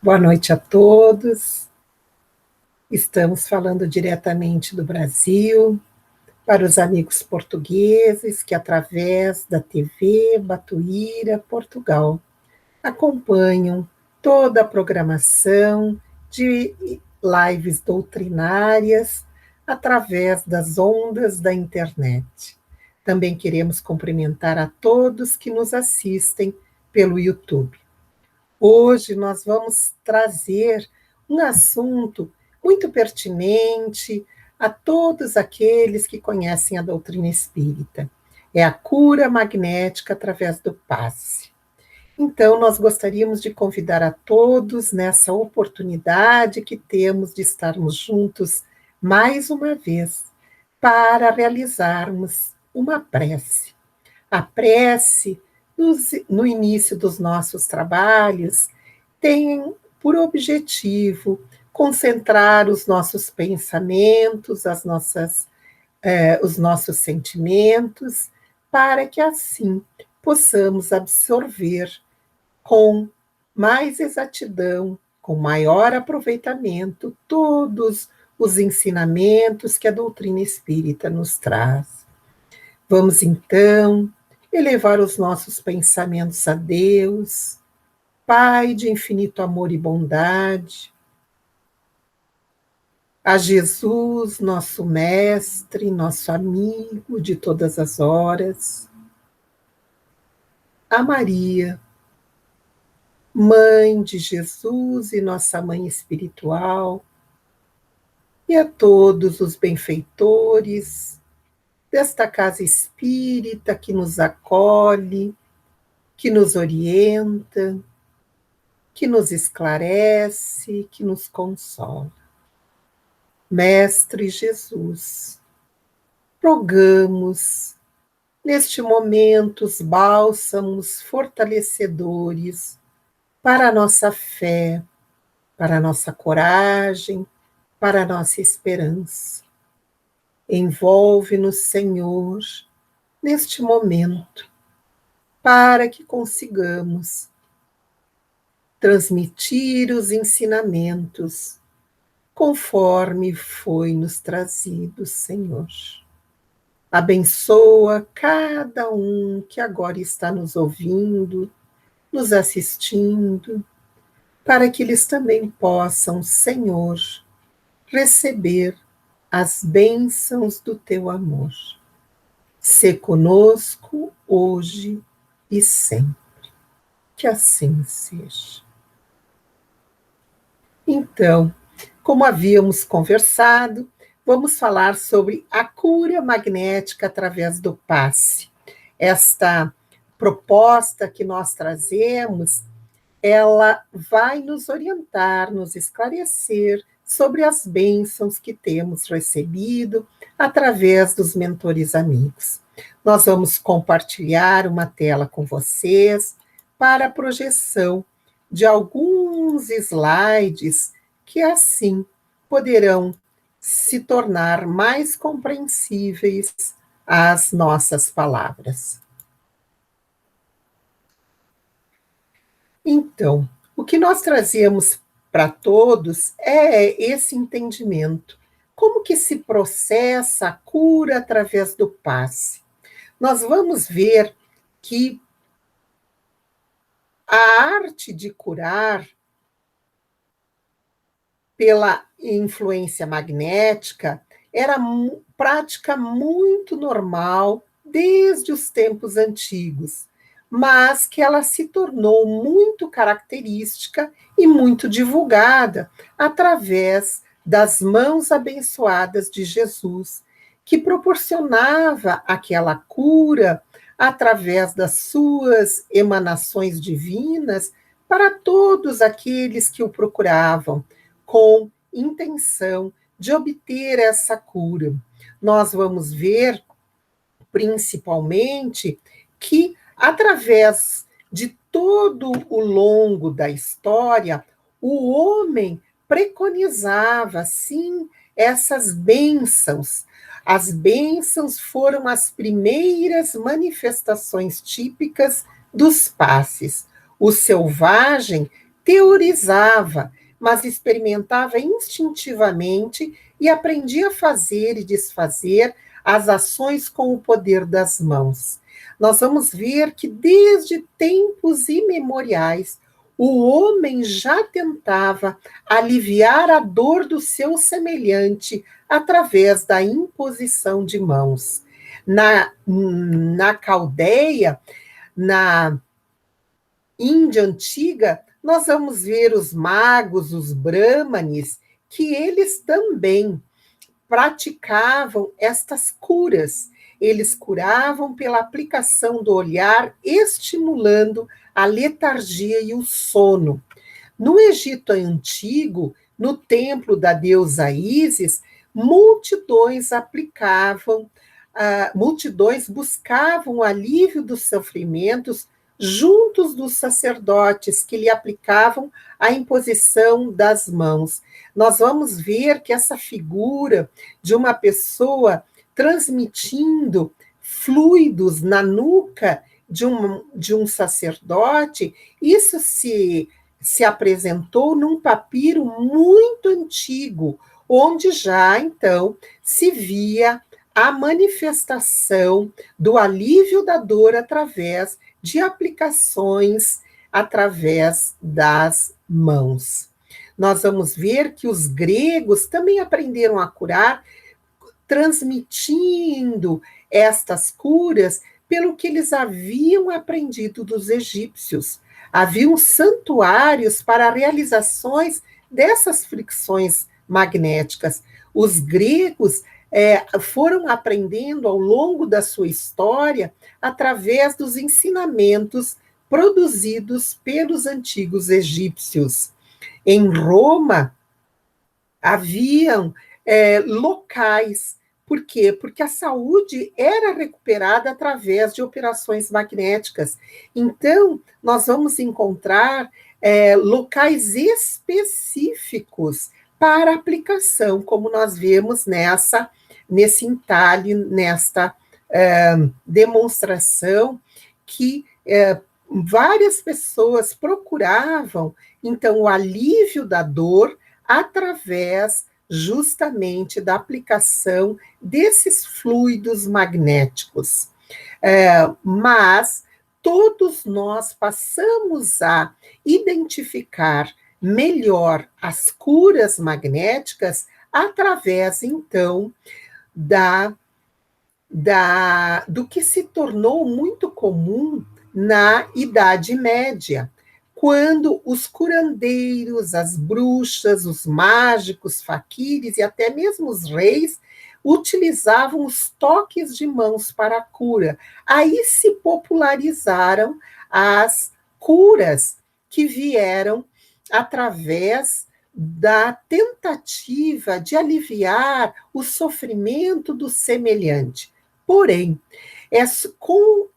Boa noite a todos. Estamos falando diretamente do Brasil, para os amigos portugueses que, através da TV Batuíra Portugal, acompanham toda a programação de lives doutrinárias através das ondas da internet. Também queremos cumprimentar a todos que nos assistem pelo YouTube. Hoje nós vamos trazer um assunto muito pertinente a todos aqueles que conhecem a doutrina espírita. É a cura magnética através do passe. Então, nós gostaríamos de convidar a todos nessa oportunidade que temos de estarmos juntos mais uma vez para realizarmos uma prece. A prece, no início dos nossos trabalhos, tem por objetivo concentrar os nossos pensamentos, os nossos sentimentos, para que assim possamos absorver com mais exatidão, com maior aproveitamento, todos os ensinamentos que a doutrina espírita nos traz. Vamos então elevar os nossos pensamentos a Deus, Pai de infinito amor e bondade, a Jesus, nosso mestre, nosso amigo de todas as horas, a Maria, mãe de Jesus e nossa mãe espiritual, e a todos os benfeitores desta casa espírita que nos acolhe, que nos orienta, que nos esclarece, que nos consola. Mestre Jesus, rogamos neste momento os bálsamos fortalecedores para a nossa fé, para a nossa coragem, para a nossa esperança. Envolve-nos, Senhor, neste momento, para que consigamos transmitir os ensinamentos conforme foi nos trazido, Senhor. Abençoa cada um que agora está nos ouvindo, nos assistindo, para que eles também possam, Senhor, receber as bênçãos do teu amor. Sê conosco hoje e sempre. Que assim seja. Então, como havíamos conversado, vamos falar sobre a cura magnética através do passe. Esta proposta que nós trazemos, ela vai nos orientar, nos esclarecer sobre as bênçãos que temos recebido através dos mentores amigos. Nós vamos compartilhar uma tela com vocês para a projeção de alguns slides que assim poderão se tornar mais compreensíveis as nossas palavras. Então, o que nós trazemos para todos é esse entendimento. Como que se processa a cura através do passe? Nós vamos ver que a arte de curar pela influência magnética era prática muito normal desde os tempos antigos, mas que ela se tornou muito característica e muito divulgada através das mãos abençoadas de Jesus, que proporcionava aquela cura através das suas emanações divinas para todos aqueles que o procuravam, com intenção de obter essa cura. Nós vamos ver, principalmente, que através de todo o longo da história, o homem preconizava, sim, essas bênçãos. As bênçãos foram as primeiras manifestações típicas dos passes. O selvagem teorizava, mas experimentava instintivamente e aprendia a fazer e desfazer as ações com o poder das mãos. Nós vamos ver que desde tempos imemoriais, o homem já tentava aliviar a dor do seu semelhante através da imposição de mãos. Na Caldeia, na Índia antiga, nós vamos ver os magos, os brahmanes, que eles também praticavam estas curas. Eles curavam pela aplicação do olhar, estimulando a letargia e o sono. No Egito antigo, no templo da deusa Ísis, multidões aplicavam, multidões buscavam o alívio dos sofrimentos juntos dos sacerdotes que lhe aplicavam a imposição das mãos. Nós vamos ver que essa figura de uma pessoa transmitindo fluidos na nuca de um sacerdote, isso se apresentou num papiro muito antigo, onde já, então, se via a manifestação do alívio da dor através de aplicações através das mãos. Nós vamos ver que os gregos também aprenderam a curar, transmitindo estas curas pelo que eles haviam aprendido dos egípcios. Haviam santuários para realizações dessas fricções magnéticas. Os gregos foram aprendendo ao longo da sua história através dos ensinamentos produzidos pelos antigos egípcios. Em Roma, haviam locais. Por quê? Porque a saúde era recuperada através de operações magnéticas. Então, nós vamos encontrar locais específicos para aplicação, como nós vemos nesse entalhe, nesta demonstração, que várias pessoas procuravam, então, o alívio da dor através justamente da aplicação desses fluidos magnéticos. Mas todos nós passamos a identificar melhor as curas magnéticas através, então, do que se tornou muito comum na Idade Média, quando os curandeiros, as bruxas, os mágicos, faquires e até mesmo os reis utilizavam os toques de mãos para a cura. Aí se popularizaram as curas que vieram através da tentativa de aliviar o sofrimento do semelhante. Porém, com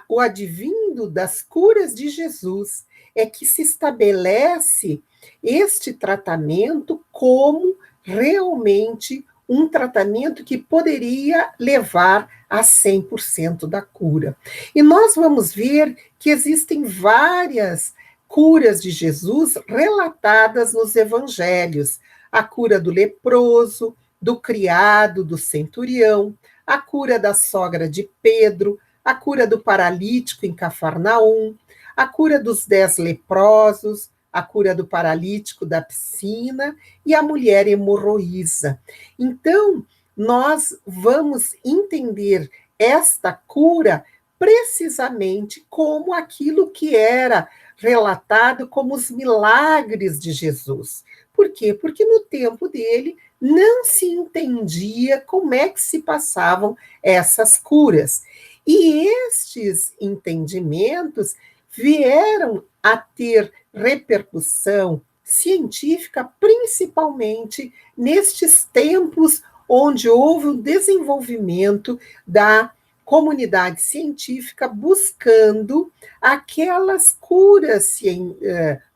o advindo das curas de Jesus é que se estabelece este tratamento como realmente um tratamento que poderia levar a 100% da cura. E nós vamos ver que existem várias curas de Jesus relatadas nos evangelhos. A cura do leproso, do criado, do centurião, a cura da sogra de Pedro, a cura do paralítico em Cafarnaum, a cura dos 10 leprosos, a cura do paralítico da piscina e a mulher hemorroísa. Então, nós vamos entender esta cura precisamente como aquilo que era relatado como os milagres de Jesus. Por quê? Porque no tempo dele não se entendia como é que se passavam essas curas. E estes entendimentos vieram a ter repercussão científica, principalmente nestes tempos onde houve um desenvolvimento da comunidade científica buscando aquelas curas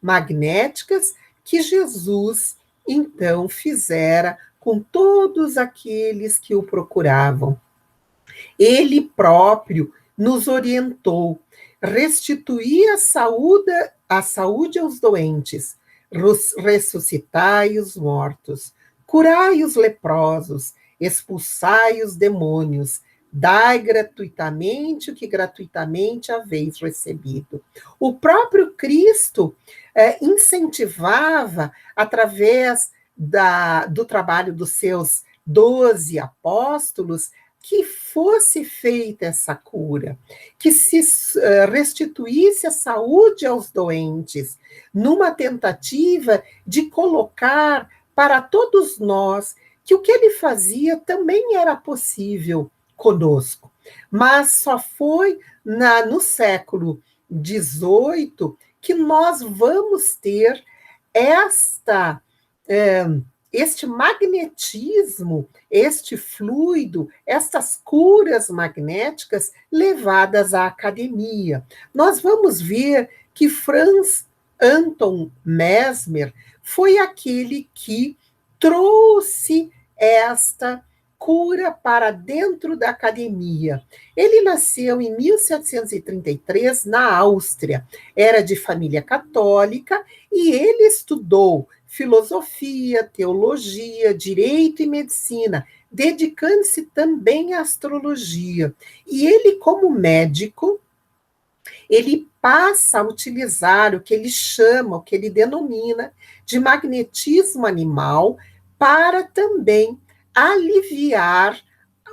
magnéticas que Jesus, então, fizera com todos aqueles que o procuravam. Ele próprio nos orientou. restituir a saúde aos doentes, ressuscitai os mortos, curai os leprosos, expulsai os demônios, dai gratuitamente o que gratuitamente haveis recebido. O próprio Cristo incentivava, através do trabalho dos seus 12 apóstolos, que fosse feita essa cura, que se restituísse a saúde aos doentes, numa tentativa de colocar para todos nós que o que ele fazia também era possível conosco. Mas só foi no século XVIII que nós vamos ter este magnetismo, este fluido, estas curas magnéticas levadas à academia. Nós vamos ver que Franz Anton Mesmer foi aquele que trouxe esta cura para dentro da academia. Ele nasceu em 1733 na Áustria, era de família católica e ele estudou filosofia, teologia, direito e medicina, dedicando-se também à astrologia. E ele, como médico, ele passa a utilizar o que ele chama, o que ele denomina de magnetismo animal para também aliviar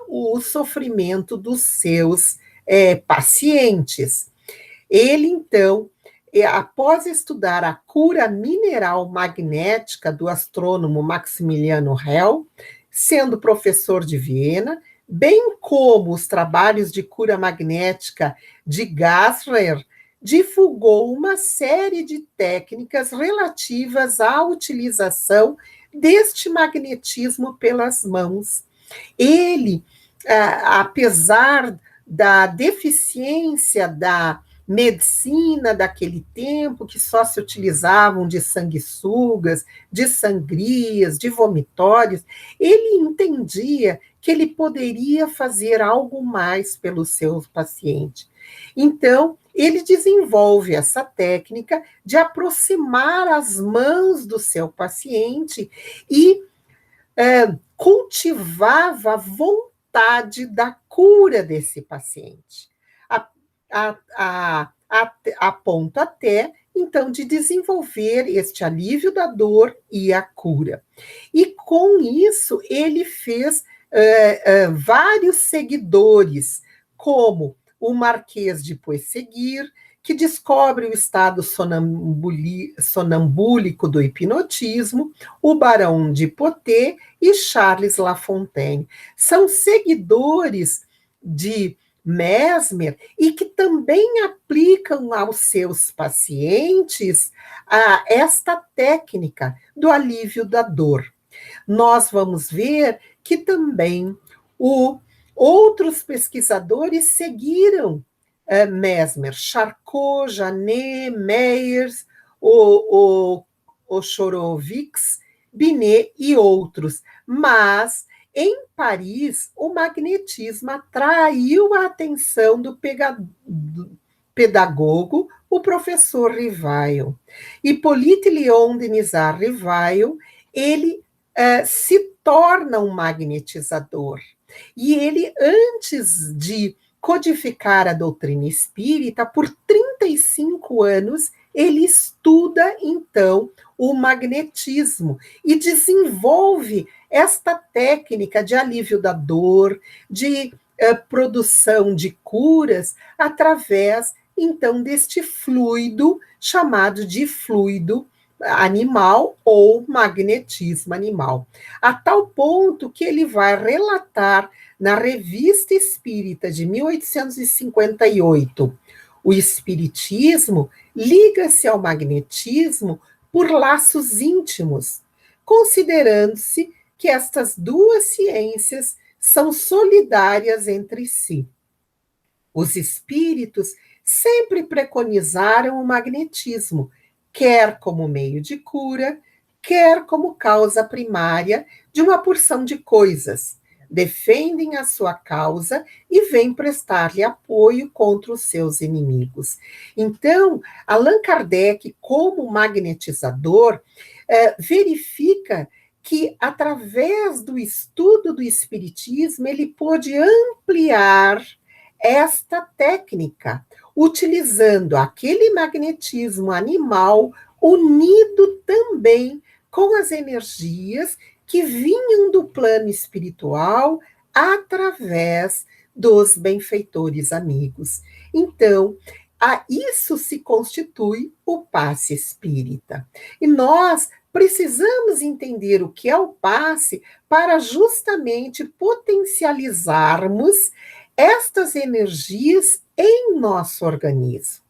o sofrimento dos seus pacientes. Ele, então, após estudar a cura mineral magnética do astrônomo Maximiliano Hell, sendo professor de Viena, bem como os trabalhos de cura magnética de Gassner, divulgou uma série de técnicas relativas à utilização deste magnetismo pelas mãos. Ele, apesar da deficiência da medicina daquele tempo, que só se utilizavam de sanguessugas, de sangrias, de vomitórios, ele entendia que ele poderia fazer algo mais pelo seu paciente. Então, ele desenvolve essa técnica de aproximar as mãos do seu paciente e cultivava a vontade da cura desse paciente. A ponto até, então, de desenvolver este alívio da dor e a cura. E com isso, ele fez vários seguidores, como o Marquês de Puisséguer, que descobre o estado sonambúlico do hipnotismo, o Barão de Poté e Charles Lafontaine. São seguidores de Mesmer e que também aplicam aos seus pacientes esta técnica do alívio da dor. Nós vamos ver que também outros pesquisadores seguiram Mesmer, Charcot, Janet, Meyers, Ochorovics, Binet e outros. Mas, em Paris, o magnetismo atraiu a atenção do pedagogo, o professor Rivail. Hippolyte Léon Denisard Rivail, ele se torna um magnetizador. E ele, antes de codificar a doutrina espírita, por 35 anos, ele estuda, então, o magnetismo e desenvolve esta técnica de alívio da dor, de produção de curas, através, então, deste fluido chamado de fluido animal ou magnetismo animal, a tal ponto que ele vai relatar na Revista Espírita de 1858, o espiritismo liga-se ao magnetismo por laços íntimos, considerando-se que estas duas ciências são solidárias entre si. Os espíritos sempre preconizaram o magnetismo, quer como meio de cura, quer como causa primária de uma porção de coisas, defendem a sua causa e vêm prestar-lhe apoio contra os seus inimigos. Então, Allan Kardec, como magnetizador, verifica que, através do estudo do Espiritismo, ele pôde ampliar esta técnica, utilizando aquele magnetismo animal unido também com as energias que vinham do plano espiritual através dos benfeitores amigos. Então, a isso se constitui o passe espírita. E nós precisamos entender o que é o passe para justamente potencializarmos estas energias em nosso organismo.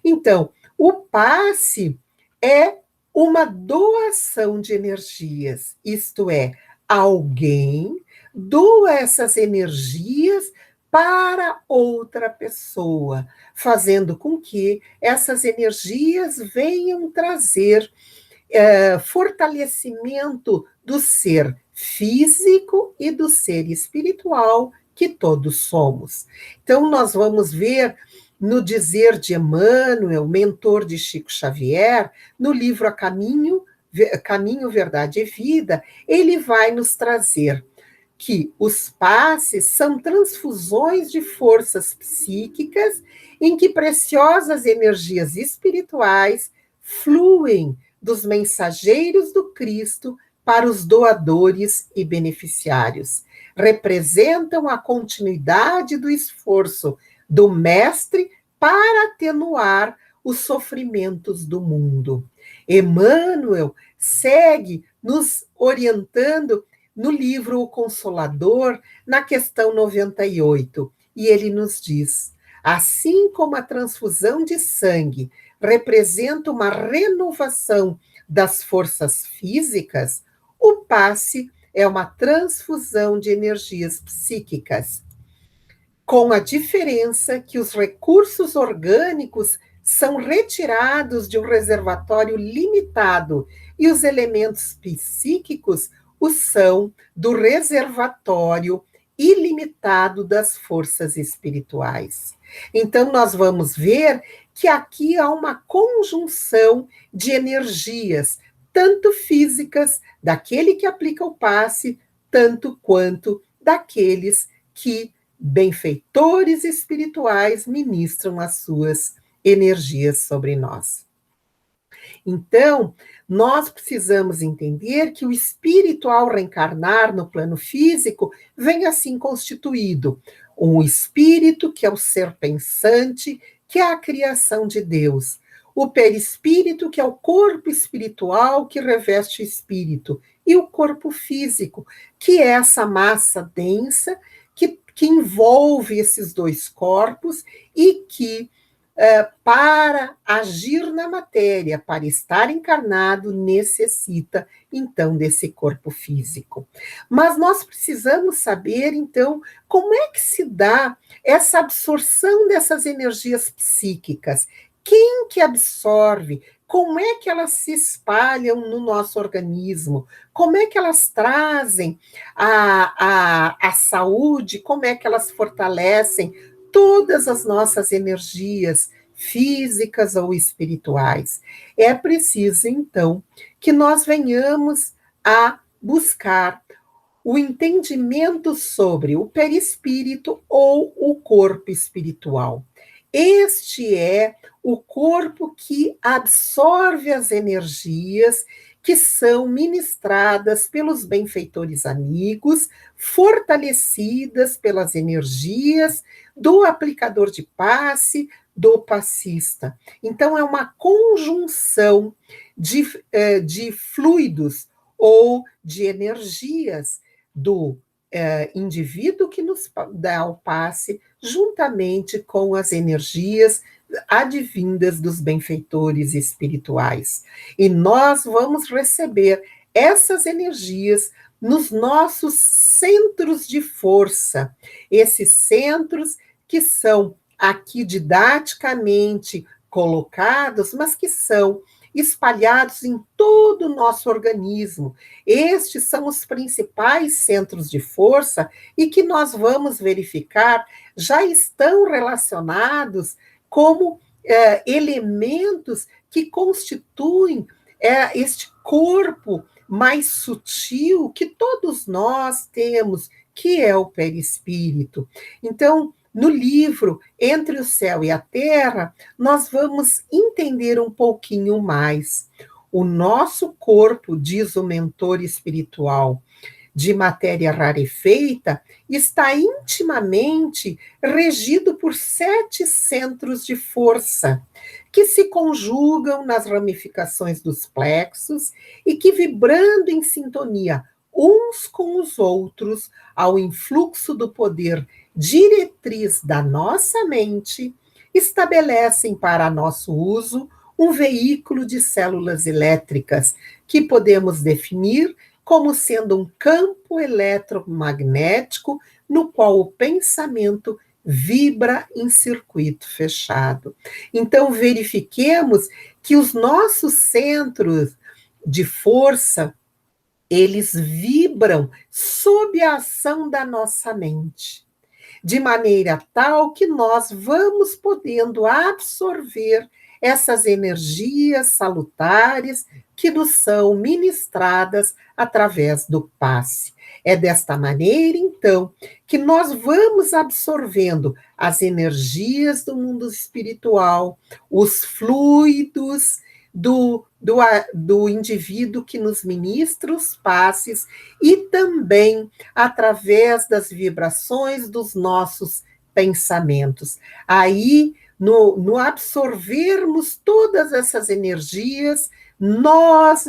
Então, o passe é uma doação de energias, isto é, alguém doa essas energias para outra pessoa, fazendo com que essas energias venham trazer fortalecimento do ser físico e do ser espiritual que todos somos. Então, nós vamos ver no dizer de Emmanuel, mentor de Chico Xavier, no livro Caminho, Verdade e Vida, ele vai nos trazer que os passes são transfusões de forças psíquicas em que preciosas energias espirituais fluem dos mensageiros do Cristo para os doadores e beneficiários. Representam a continuidade do esforço do Mestre para atenuar os sofrimentos do mundo. Emmanuel segue nos orientando no livro O Consolador, na questão 98, e ele nos diz: assim como a transfusão de sangue representa uma renovação das forças físicas, o passe é uma transfusão de energias psíquicas, com a diferença que os recursos orgânicos são retirados de um reservatório limitado e os elementos psíquicos o são do reservatório ilimitado das forças espirituais. Então, nós vamos ver que aqui há uma conjunção de energias, tanto físicas, daquele que aplica o passe, tanto quanto daqueles que, benfeitores espirituais, ministram as suas energias sobre nós. Então, nós precisamos entender que o espírito, ao reencarnar no plano físico, vem assim constituído. Um espírito, que é o ser pensante, que é a criação de Deus. O perispírito, que é o corpo espiritual que reveste o espírito. E o corpo físico, que é essa massa densa que envolve esses dois corpos e que, para agir na matéria, para estar encarnado, necessita, então, desse corpo físico. Mas nós precisamos saber, então, como é que se dá essa absorção dessas energias psíquicas? Quem que absorve? Como é que elas se espalham no nosso organismo? Como é que elas trazem a saúde? Como é que elas fortalecem todas as nossas energias físicas ou espirituais? É preciso, então, que nós venhamos a buscar o entendimento sobre o perispírito ou o corpo espiritual. Este é o corpo que absorve as energias que são ministradas pelos benfeitores amigos, fortalecidas pelas energias do aplicador de passe, do passista. Então, é uma conjunção de fluidos ou de energias do indivíduo que nos dá o passe, juntamente com as energias advindas dos benfeitores espirituais. E nós vamos receber essas energias nos nossos centros de força, esses centros que são aqui didaticamente colocados, mas que são espalhados em todo o nosso organismo. Estes são os principais centros de força e que nós vamos verificar já estão relacionados como elementos que constituem este corpo mais sutil que todos nós temos, que é o perispírito. Então, no livro Entre o Céu e a Terra, nós vamos entender um pouquinho mais. O nosso corpo, diz o mentor espiritual, de matéria rarefeita, está intimamente regido por 7 centros de força, que se conjugam nas ramificações dos plexos e que, vibrando em sintonia uns com os outros, ao influxo do poder diretriz da nossa mente, estabelecem para nosso uso um veículo de células elétricas que podemos definir como sendo um campo eletromagnético no qual o pensamento vibra em circuito fechado. Então, verifiquemos que os nossos centros de força, eles vibram sob a ação da nossa mente, de maneira tal que nós vamos podendo absorver essas energias salutares que nos são ministradas através do passe. É desta maneira, então, que nós vamos absorvendo as energias do mundo espiritual, os fluidos do indivíduo que nos ministra os passes e também através das vibrações dos nossos pensamentos. Aí, no absorvermos todas essas energias, nós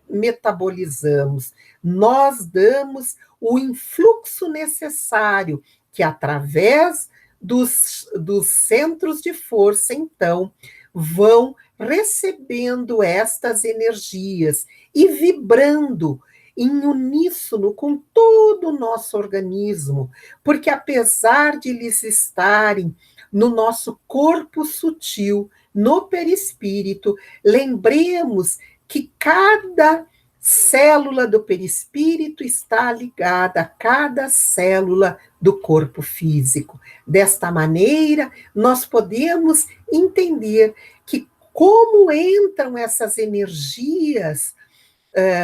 metabolizamos, nós damos o influxo necessário, que através dos centros de força, então, vão recebendo estas energias e vibrando em uníssono com todo o nosso organismo, porque apesar de eles estarem no nosso corpo sutil, no perispírito, lembremos que cada célula do perispírito está ligada a cada célula do corpo físico. Desta maneira, nós podemos entender que como entram essas energias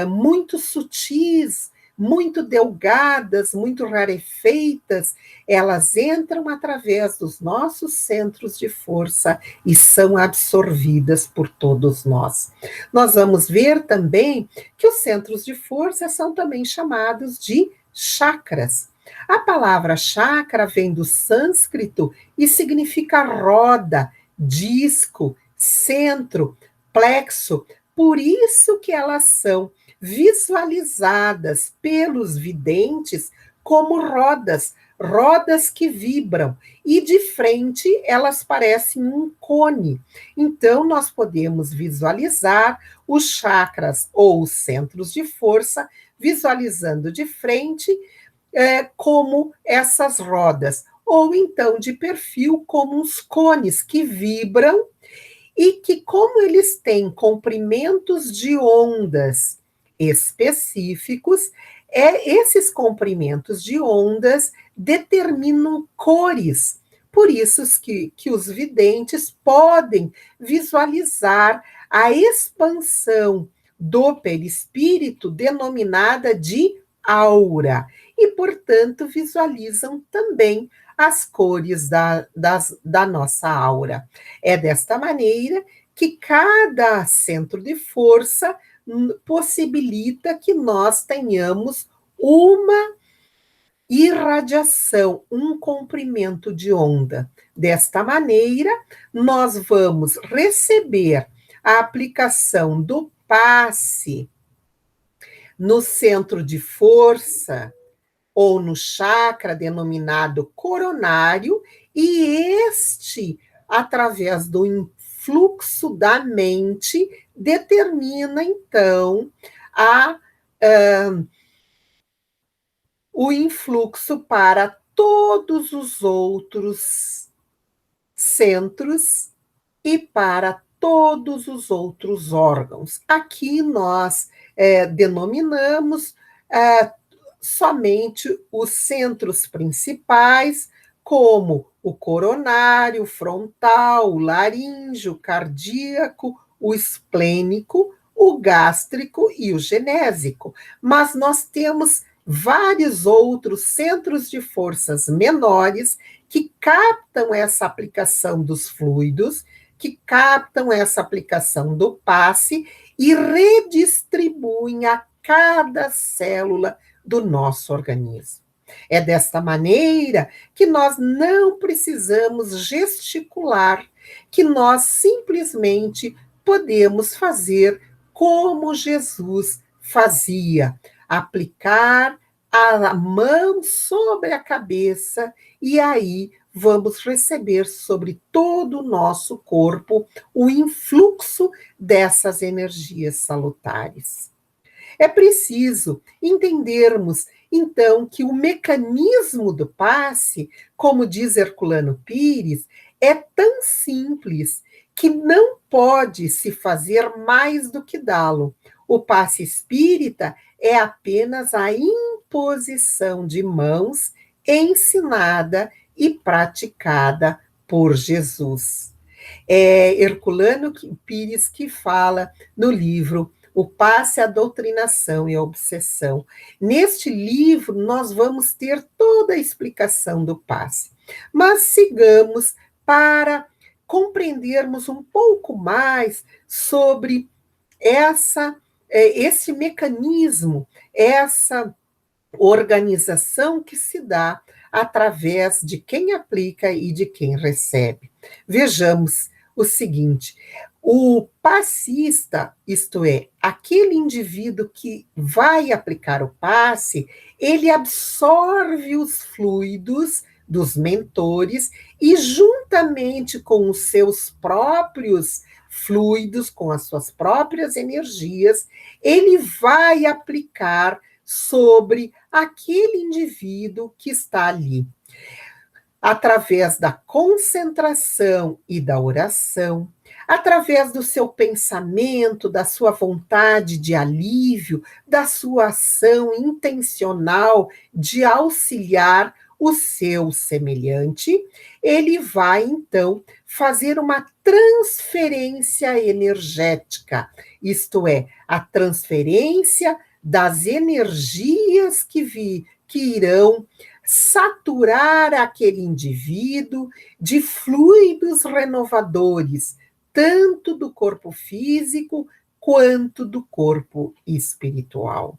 muito sutis, muito delgadas, muito rarefeitas, elas entram através dos nossos centros de força e são absorvidas por todos nós. Nós vamos ver também que os centros de força são também chamados de chakras. A palavra chakra vem do sânscrito e significa roda, disco, centro, plexo. Por isso que elas são visualizadas pelos videntes como rodas, rodas que vibram, e de frente elas parecem um cone. Então, nós podemos visualizar os chakras ou os centros de força, visualizando de frente como essas rodas, ou então de perfil como uns cones que vibram e que, como eles têm comprimentos de ondas específicos, esses comprimentos de ondas determinam cores. Por isso que os videntes podem visualizar a expansão do perispírito, denominada de aura, e, portanto, visualizam também as cores da nossa aura. É desta maneira que cada centro de força possibilita que nós tenhamos uma irradiação, um comprimento de onda. Desta maneira, nós vamos receber a aplicação do passe no centro de força ou no chakra denominado coronário, e este, através do influxo da mente, determina, então, o influxo para todos os outros centros e para todos os outros órgãos. Aqui nós denominamos somente os centros principais, como o coronário, frontal, o laríngeo, o cardíaco, o esplênico, o gástrico e o genésico. Mas nós temos vários outros centros de forças menores que captam essa aplicação dos fluidos, que captam essa aplicação do passe e redistribuem a cada célula do nosso organismo. É desta maneira que nós não precisamos gesticular, que nós simplesmente podemos fazer como Jesus fazia, aplicar a mão sobre a cabeça e aí vamos receber sobre todo o nosso corpo o influxo dessas energias salutares. É preciso entendermos, então, que o mecanismo do passe, como diz Herculano Pires, é tão simples que não pode se fazer mais do que dá-lo. O passe espírita é apenas a imposição de mãos ensinada e praticada por Jesus. É Herculano Pires que fala no livro O Passe, a Doutrinação e a Obsessão. Neste livro, nós vamos ter toda a explicação do passe. Mas sigamos para compreendermos um pouco mais sobre esse mecanismo, essa organização que se dá através de quem aplica e de quem recebe. Vejamos o seguinte: o passista, isto é, aquele indivíduo que vai aplicar o passe, ele absorve os fluidos dos mentores e, juntamente com os seus próprios fluidos, com as suas próprias energias, ele vai aplicar sobre aquele indivíduo que está ali. Através da concentração e da oração, através do seu pensamento, da sua vontade de alívio, da sua ação intencional de auxiliar o seu semelhante, ele vai, então, fazer uma transferência energética, isto é, a transferência das energias que irão saturar aquele indivíduo de fluidos renovadores, tanto do corpo físico quanto do corpo espiritual.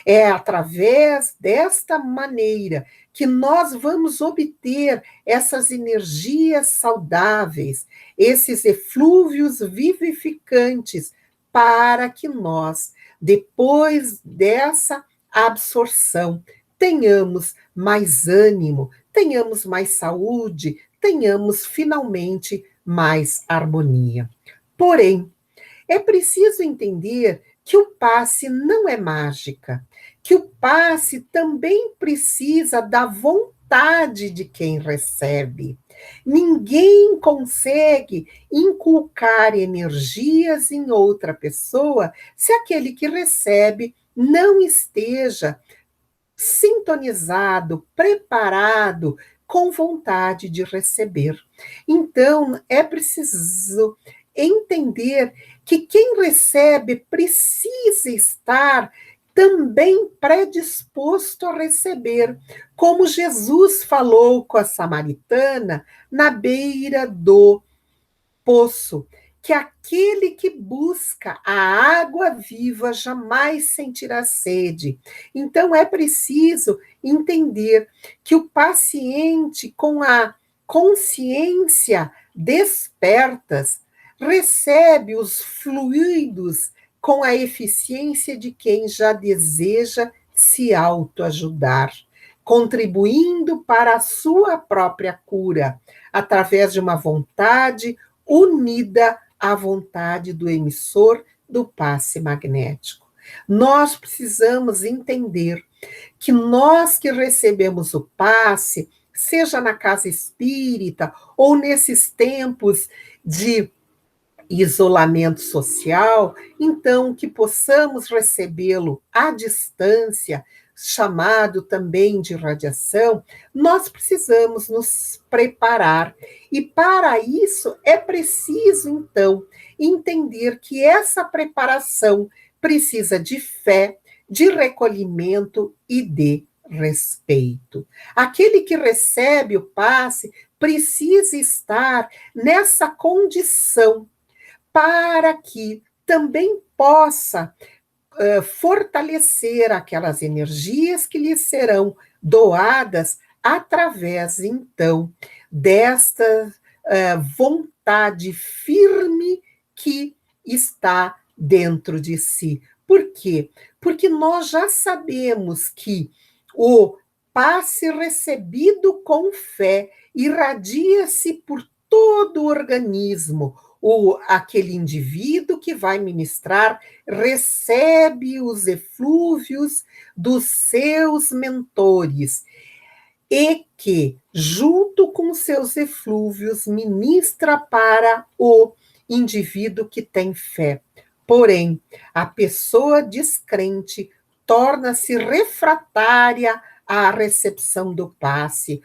É através desta maneira que nós vamos obter essas energias saudáveis, esses eflúvios vivificantes, para que nós, depois dessa absorção, tenhamos mais ânimo, tenhamos mais saúde, tenhamos finalmente mais harmonia. Porém, é preciso entender que o passe não é mágica, que o passe também precisa da vontade de quem recebe. Ninguém consegue inculcar energias em outra pessoa se aquele que recebe não esteja sintonizado, preparado, com vontade de receber. Então, é preciso entender que quem recebe precisa estar também predisposto a receber, como Jesus falou com a samaritana na beira do poço, que aquele que busca a água viva jamais sentirá sede. Então, é preciso entender que o paciente, com a consciência despertas, recebe os fluidos com a eficiência de quem já deseja se autoajudar, contribuindo para a sua própria cura, através de uma vontade unida à vontade do emissor do passe magnético. Nós precisamos entender que nós que recebemos o passe, seja na casa espírita ou nesses tempos de isolamento social, então que possamos recebê-lo à distância, chamado também de radiação, nós precisamos nos preparar. E para isso é preciso, então, entender que essa preparação precisa de fé, de recolhimento e de respeito. Aquele que recebe o passe precisa estar nessa condição para que também possa fortalecer aquelas energias que lhe serão doadas através, então, desta vontade firme que está dentro de si. Por quê? Porque nós já sabemos que o passe recebido com fé irradia-se por todo o organismo. Aquele indivíduo que vai ministrar recebe os eflúvios dos seus mentores e que, junto com seus eflúvios, ministra para o indivíduo que tem fé. Porém, a pessoa descrente torna-se refratária à recepção do passe.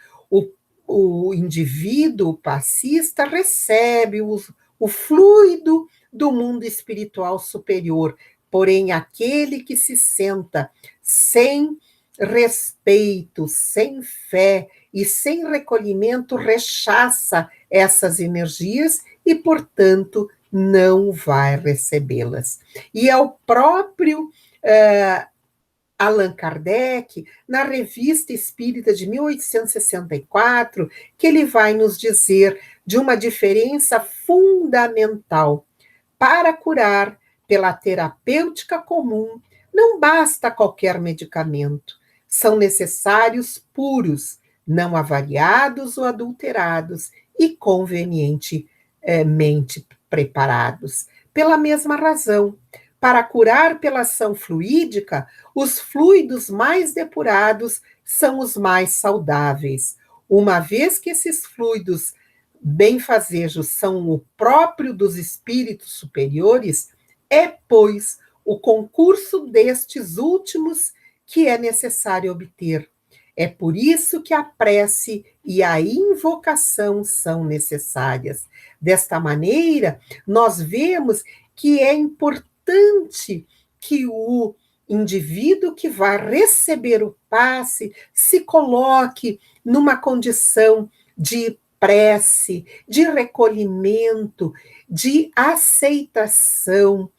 O indivíduo passista recebe o fluido do mundo espiritual superior, porém aquele que se senta sem respeito, sem fé e sem recolhimento rechaça essas energias e, portanto, não vai recebê-las. E é o próprio Allan Kardec, na Revista Espírita de 1864, que ele vai nos dizer de uma diferença fundamental. Para curar pela terapêutica comum, não basta qualquer medicamento. São necessários puros, não avariados ou adulterados e convenientemente preparados. Pela mesma razão, para curar pela ação fluídica, os fluidos mais depurados são os mais saudáveis, uma vez que esses fluidos benfazejos são o próprio dos espíritos superiores, é, pois, o concurso destes últimos que é necessário obter. É por isso que a prece e a invocação são necessárias. Desta maneira, nós vemos que é importante que o indivíduo que vai receber o passe se coloque numa condição de prece, de recolhimento, de aceitação,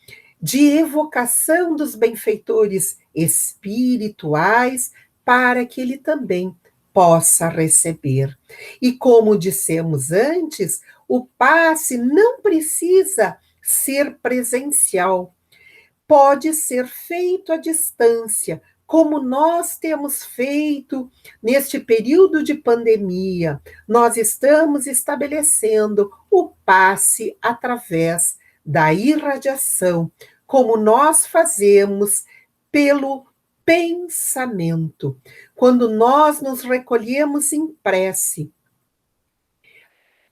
de evocação dos benfeitores espirituais, para que ele também possa receber. E como dissemos antes, o passe não precisa ser presencial, pode ser feito à distância, como nós temos feito neste período de pandemia. Nós estamos estabelecendo o passe através da irradiação, como nós fazemos pelo pensamento. Quando nós nos recolhemos em prece,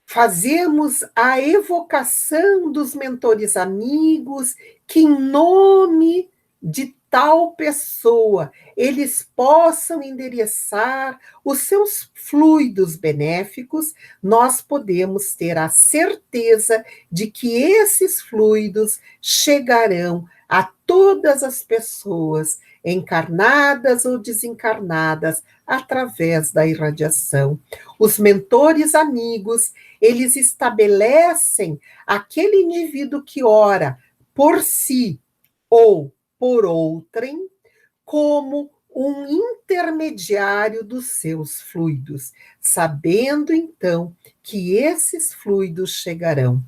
fazemos a evocação dos mentores amigos, que em nome de tal pessoa eles possam endereçar os seus fluidos benéficos, nós podemos ter a certeza de que esses fluidos chegarão a todas as pessoas, encarnadas ou desencarnadas, através da irradiação. Os mentores amigos, eles estabelecem aquele indivíduo que ora por si ou por outrem como um intermediário dos seus fluidos, sabendo então que esses fluidos chegarão.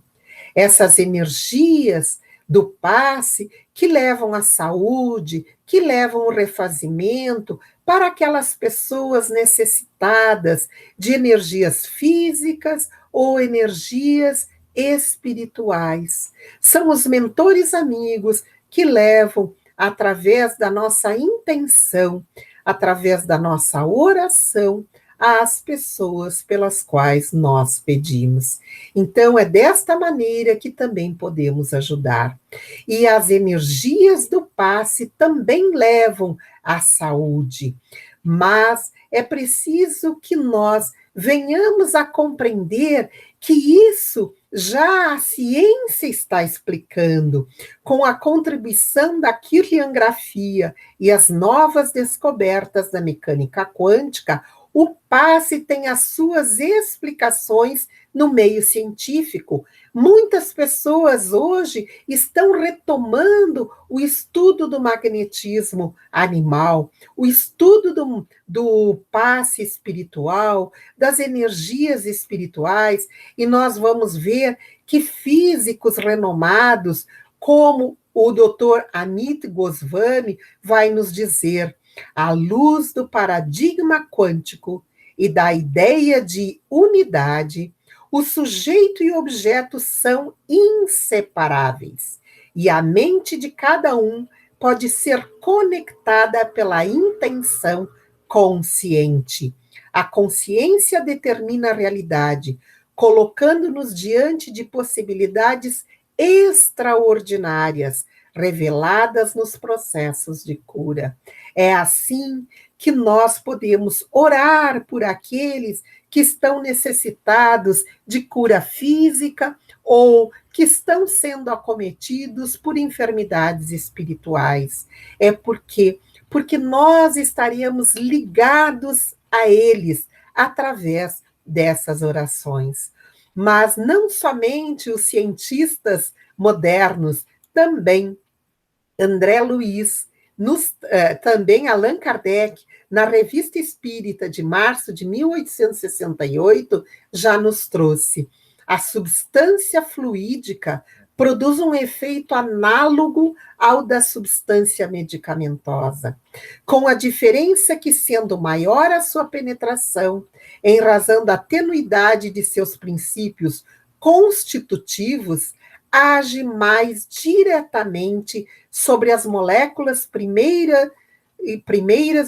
Essas energias do passe que levam à saúde, que levam ao refazimento para aquelas pessoas necessitadas de energias físicas ou energias espirituais. São os mentores amigos que levam, através da nossa intenção, através da nossa oração, às pessoas pelas quais nós pedimos. Então, é desta maneira que também podemos ajudar. E as energias do passe também levam à saúde, mas é preciso que nós venhamos a compreender que isso já a ciência está explicando, com a contribuição da kirliangrafia e as novas descobertas da mecânica quântica. O passe tem as suas explicações no meio científico. Muitas pessoas hoje estão retomando o estudo do magnetismo animal, o estudo do passe espiritual, das energias espirituais, e nós vamos ver que físicos renomados, como o Dr. Amit Goswami, vai nos dizer: à luz do paradigma quântico e da ideia de unidade, o sujeito e o objeto são inseparáveis, e a mente de cada um pode ser conectada pela intenção consciente. A consciência determina a realidade, colocando-nos diante de possibilidades extraordinárias, reveladas nos processos de cura. É assim que nós podemos orar por aqueles que estão necessitados de cura física ou que estão sendo acometidos por enfermidades espirituais. É porque nós estaríamos ligados a eles através dessas orações. Mas não somente os cientistas modernos, também André Luiz, também Allan Kardec, na Revista Espírita de março de 1868, já nos trouxe: a substância fluídica produz um efeito análogo ao da substância medicamentosa, com a diferença que, sendo maior a sua penetração, em razão da tenuidade de seus princípios constitutivos, age mais diretamente sobre as moléculas primeiras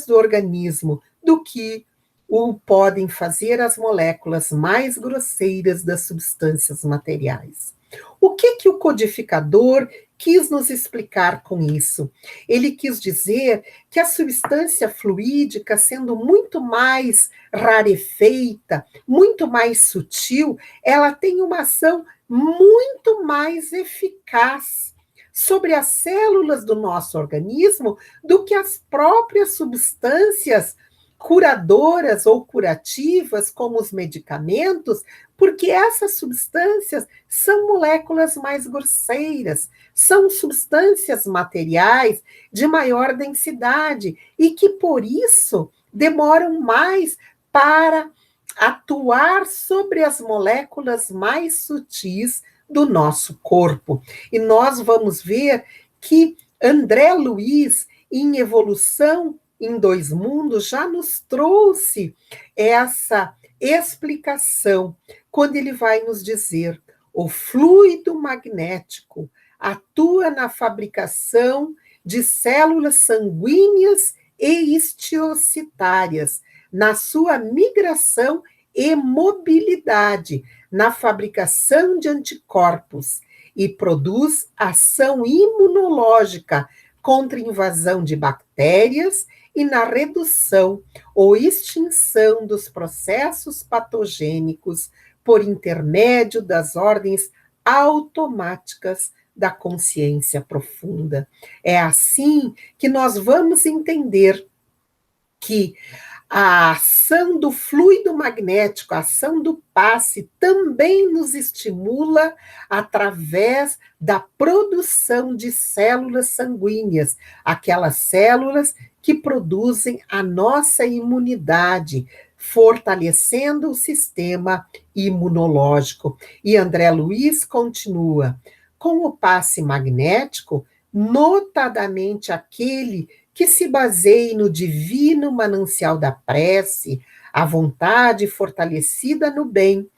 do organismo do que o podem fazer as moléculas mais grosseiras das substâncias materiais. O que o codificador quis nos explicar com isso? Ele quis dizer que a substância fluídica, sendo muito mais rarefeita, muito mais sutil, ela tem uma ação muito mais eficaz sobre as células do nosso organismo do que as próprias substâncias curadoras ou curativas, como os medicamentos, porque essas substâncias são moléculas mais grosseiras, são substâncias materiais de maior densidade e que, por isso, demoram mais para atuar sobre as moléculas mais sutis do nosso corpo. E nós vamos ver que André Luiz, em Evolução em Dois Mundos, já nos trouxe essa explicação, quando ele vai nos dizer: o fluido magnético atua na fabricação de células sanguíneas e histiocitárias, na sua migração e mobilidade, na fabricação de anticorpos, e produz ação imunológica contra invasão de bactérias e na redução ou extinção dos processos patogênicos por intermédio das ordens automáticas da consciência profunda. É assim que nós vamos entender que a ação do fluido magnético, a ação do passe, também nos estimula através da produção de células sanguíneas, aquelas células que produzem a nossa imunidade, fortalecendo o sistema imunológico. E André Luiz continua: com o passe magnético, notadamente aquele que se baseie no divino manancial da prece, a vontade fortalecida no bem,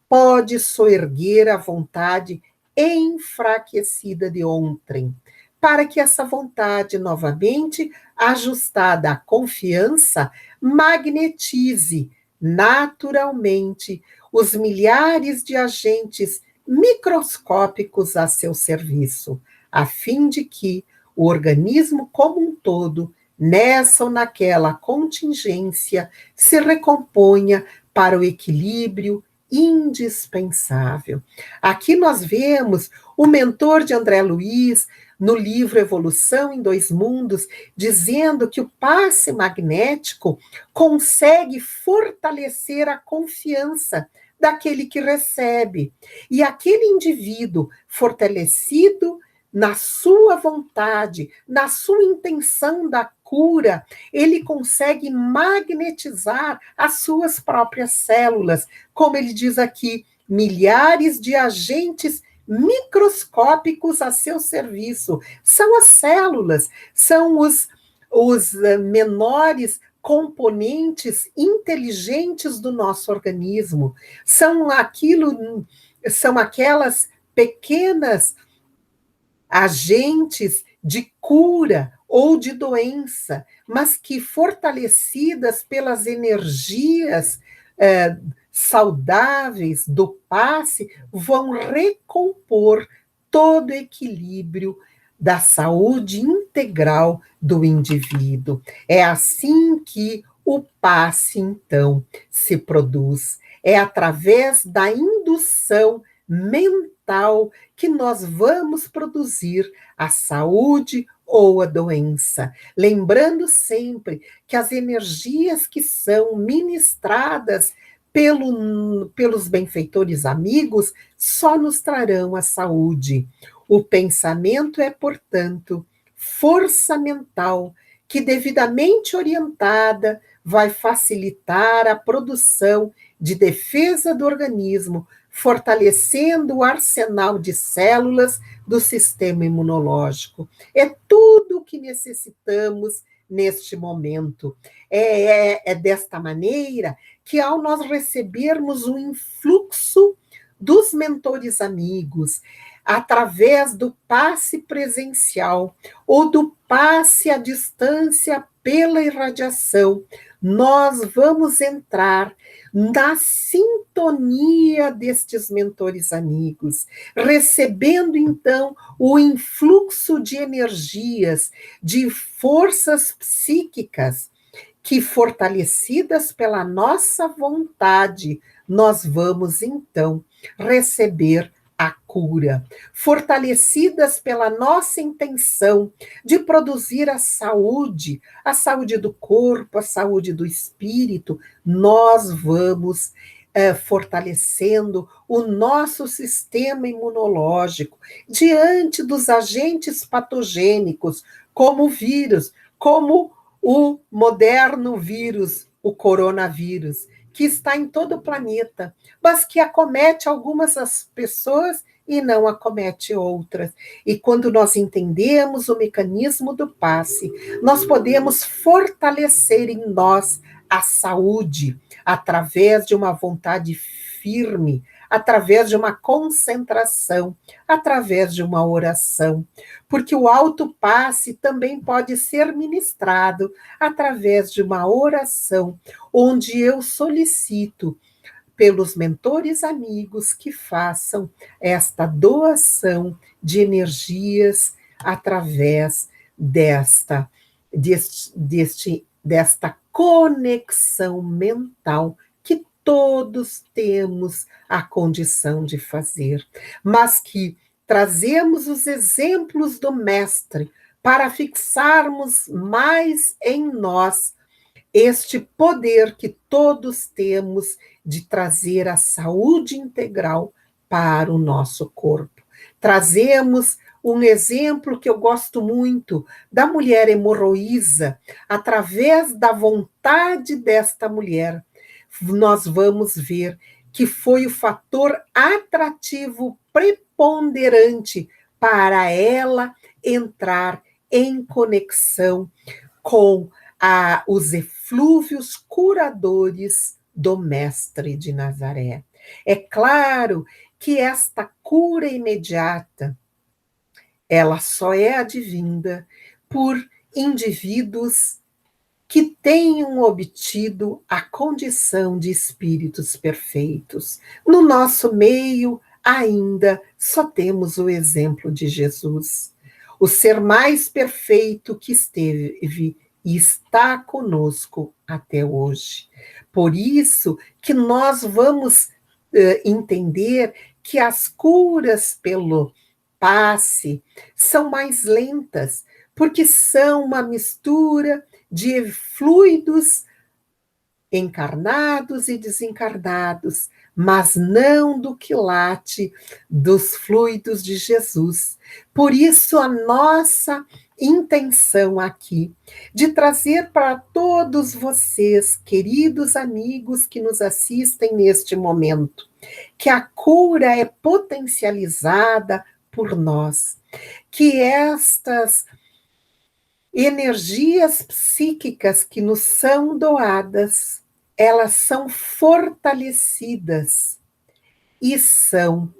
pode soerguer a vontade enfraquecida de ontem, para que essa vontade, novamente ajustada à confiança, magnetize naturalmente os milhares de agentes microscópicos a seu serviço, a fim de que o organismo como um todo, nessa ou naquela contingência, se recomponha para o equilíbrio indispensável. Aqui nós vemos o mentor de André Luiz, no livro Evolução em Dois Mundos, dizendo que o passe magnético consegue fortalecer a confiança daquele que recebe. E aquele indivíduo fortalecido na sua vontade, na sua intenção da cura, ele consegue magnetizar as suas próprias células, como ele diz aqui, milhares de agentes microscópicos a seu serviço. São as células, são os menores componentes inteligentes do nosso organismo. São aquelas pequenas agentes de cura ou de doença, mas que, fortalecidas pelas energias saudáveis do passe, vão recompor todo o equilíbrio da saúde integral do indivíduo. É assim que o passe, então, se produz. É através da indução mental que nós vamos produzir a saúde ou a doença. Lembrando sempre que as energias que são ministradas pelos benfeitores amigos só nos trarão a saúde. O pensamento é, portanto, força mental que, devidamente orientada, vai facilitar a produção de defesa do organismo, fortalecendo o arsenal de células do sistema imunológico. É tudo o que necessitamos neste momento. É desta maneira que, ao nós recebermos o influxo dos mentores amigos, através do passe presencial ou do passe à distância pela irradiação, nós vamos entrar na sintonia destes mentores amigos, recebendo então o influxo de energias, de forças psíquicas, que, fortalecidas pela nossa vontade, nós vamos então receber a cura, fortalecidas pela nossa intenção de produzir a saúde do corpo, a saúde do espírito, nós vamos fortalecendo o nosso sistema imunológico diante dos agentes patogênicos, como o vírus, como o moderno vírus, o coronavírus, que está em todo o planeta, mas que acomete algumas das pessoas e não acomete outras. E quando nós entendemos o mecanismo do passe, nós podemos fortalecer em nós a saúde através de uma vontade firme, através de uma concentração, através de uma oração, porque o autopasse também pode ser ministrado através de uma oração, onde eu solicito pelos mentores amigos que façam esta doação de energias através desta conexão mental que todos temos a condição de fazer, mas que trazemos os exemplos do Mestre para fixarmos mais em nós este poder que todos temos de trazer a saúde integral para o nosso corpo. Trazemos um exemplo que eu gosto muito da mulher hemorroísa, através da vontade desta mulher, nós vamos ver que foi o fator atrativo preponderante para ela entrar em conexão com os eflúvios curadores do Mestre de Nazaré. É claro que esta cura imediata, ela só é advinda por indivíduos que tenham obtido a condição de espíritos perfeitos. No nosso meio, ainda só temos o exemplo de Jesus, o ser mais perfeito que esteve e está conosco até hoje. Por isso que nós vamos entender que as curas pelo passe são mais lentas, porque são uma mistura de fluidos encarnados e desencarnados, mas não do quilate dos fluidos de Jesus. Por isso, a nossa intenção aqui de trazer para todos vocês, queridos amigos que nos assistem neste momento, que a cura é potencializada por nós, que estas energias psíquicas que nos são doadas, elas são fortalecidas e são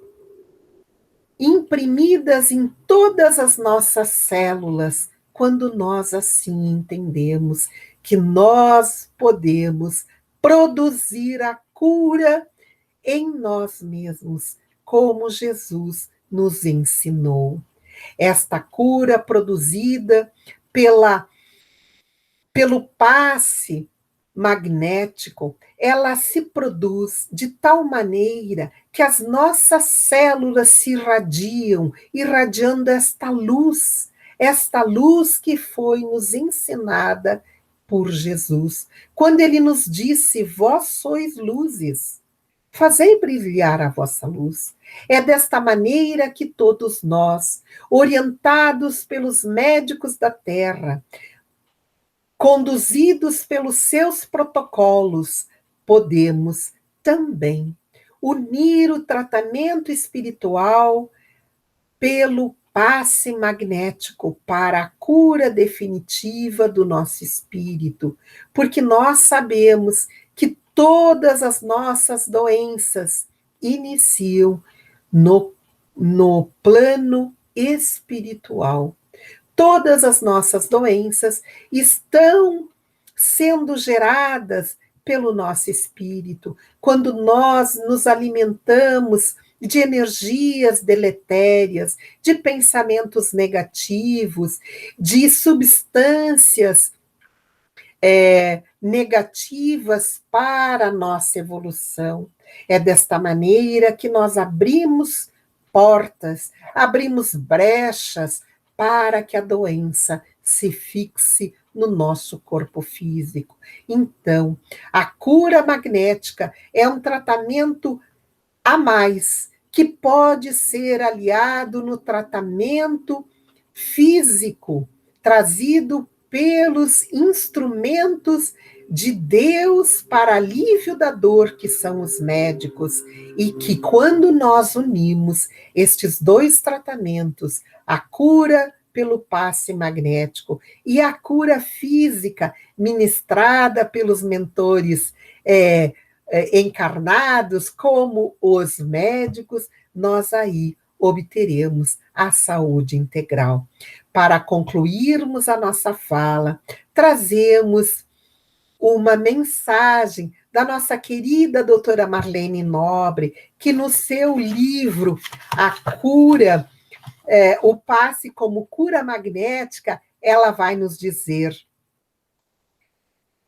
imprimidas em todas as nossas células, quando nós assim entendemos que nós podemos produzir a cura em nós mesmos, como Jesus nos ensinou. Esta cura produzida pelo passe magnético, ela se produz de tal maneira que as nossas células se irradiando esta luz que foi nos ensinada por Jesus, quando ele nos disse: vós sois luzes, fazei brilhar a vossa luz. É desta maneira que todos nós, orientados pelos médicos da Terra, conduzidos pelos seus protocolos, podemos também unir o tratamento espiritual pelo passe magnético para a cura definitiva do nosso espírito, porque nós sabemos que todas as nossas doenças iniciam no plano espiritual. Todas as nossas doenças estão sendo geradas pelo nosso espírito, quando nós nos alimentamos de energias deletérias, de pensamentos negativos, de substâncias negativas para a nossa evolução. É desta maneira que nós abrimos portas, abrimos brechas para que a doença se fixe no nosso corpo físico. Então, a cura magnética é um tratamento a mais que pode ser aliado no tratamento físico trazido pelos instrumentos de Deus para alívio da dor, que são os médicos, e que quando nós unimos estes dois tratamentos, a cura pelo passe magnético e a cura física ministrada pelos mentores encarnados, como os médicos, nós aí obteremos a saúde integral. Para concluirmos a nossa fala, trazemos uma mensagem da nossa querida doutora Marlene Nobre, que no seu livro A Cura, o passe como cura magnética, ela vai nos dizer: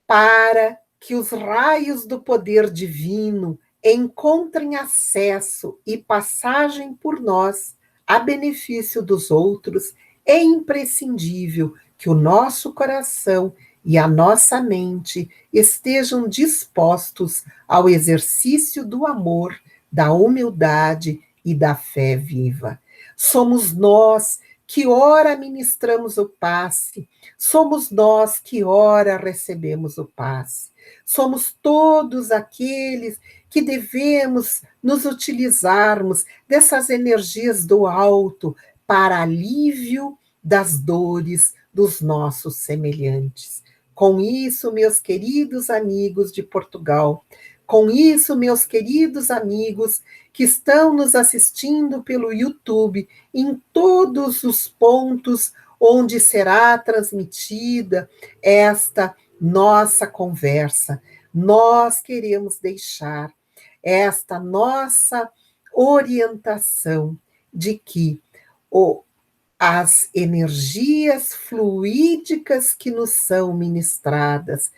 para que os raios do poder divino encontrem acesso e passagem por nós a benefício dos outros, é imprescindível que o nosso coração e a nossa mente estejam dispostos ao exercício do amor, da humildade e da fé viva. Somos nós que ora ministramos o passe, somos nós que ora recebemos o passe. Somos todos aqueles que devemos nos utilizarmos dessas energias do alto para alívio das dores dos nossos semelhantes. Com isso, meus queridos amigos de Portugal, com isso, meus queridos amigos que estão nos assistindo pelo YouTube, em todos os pontos onde será transmitida esta nossa conversa, nós queremos deixar esta nossa orientação de que as energias fluídicas que nos são ministradas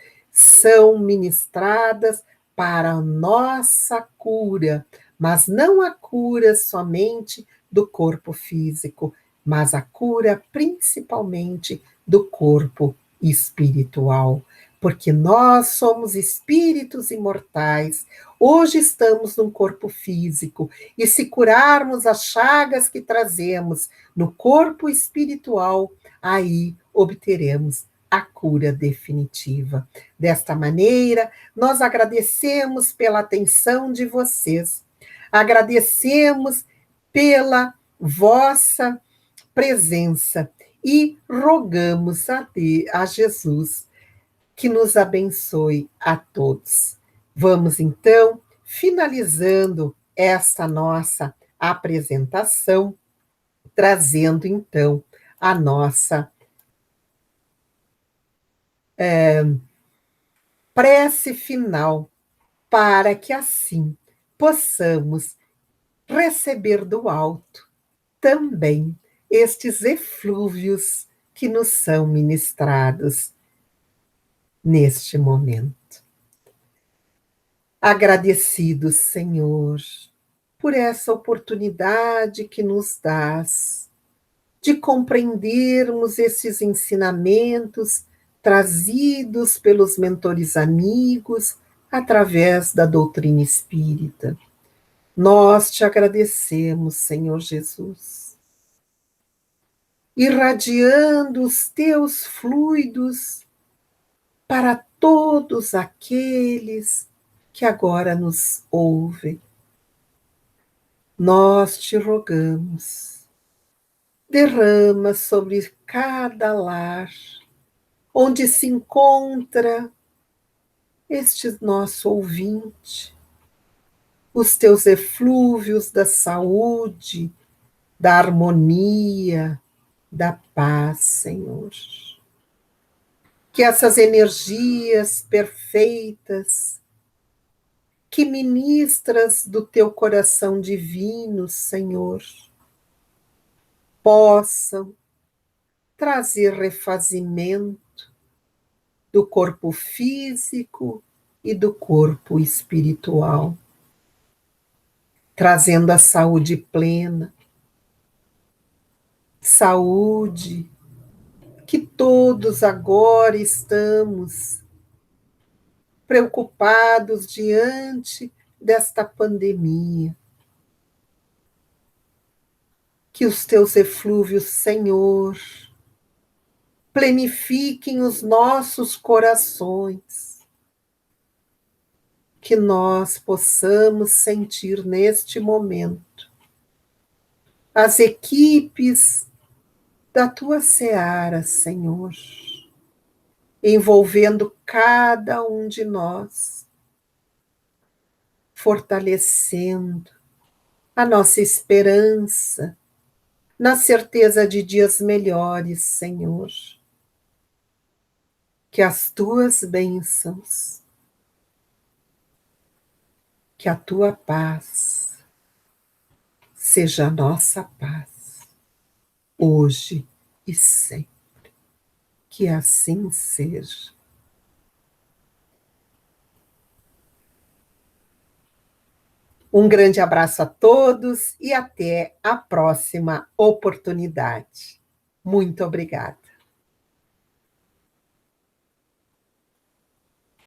para a nossa cura, mas não a cura somente do corpo físico, mas a cura principalmente do corpo espiritual, porque nós somos espíritos imortais. Hoje estamos num corpo físico, e se curarmos as chagas que trazemos no corpo espiritual, aí obteremos a cura definitiva. Desta maneira, nós agradecemos pela atenção de vocês, agradecemos pela vossa presença e rogamos a Jesus que nos abençoe a todos. Vamos então, finalizando esta nossa apresentação, trazendo então a nossa prece final, para que assim possamos receber do alto também estes eflúvios que nos são ministrados neste momento. Agradecidos, Senhor, por essa oportunidade que nos dás de compreendermos esses ensinamentos trazidos pelos mentores amigos através da doutrina espírita. Nós te agradecemos, Senhor Jesus, irradiando os teus fluidos para todos aqueles que agora nos ouvem. Nós te rogamos, derrama sobre cada lar onde se encontra este nosso ouvinte, os teus eflúvios da saúde, da harmonia, da paz, Senhor. Que essas energias perfeitas que ministras do teu coração divino, Senhor, possam trazer refazimento do corpo físico e do corpo espiritual, trazendo a saúde plena, saúde que todos agora estamos preocupados diante desta pandemia. Que os teus eflúvios, Senhor, plenifiquem os nossos corações, que nós possamos sentir neste momento as equipes da tua seara, Senhor, envolvendo cada um de nós, fortalecendo a nossa esperança na certeza de dias melhores, Senhor. Que as tuas bênçãos, que a tua paz seja a nossa paz, hoje e sempre. Que assim seja. Um grande abraço a todos e até a próxima oportunidade. Muito obrigada.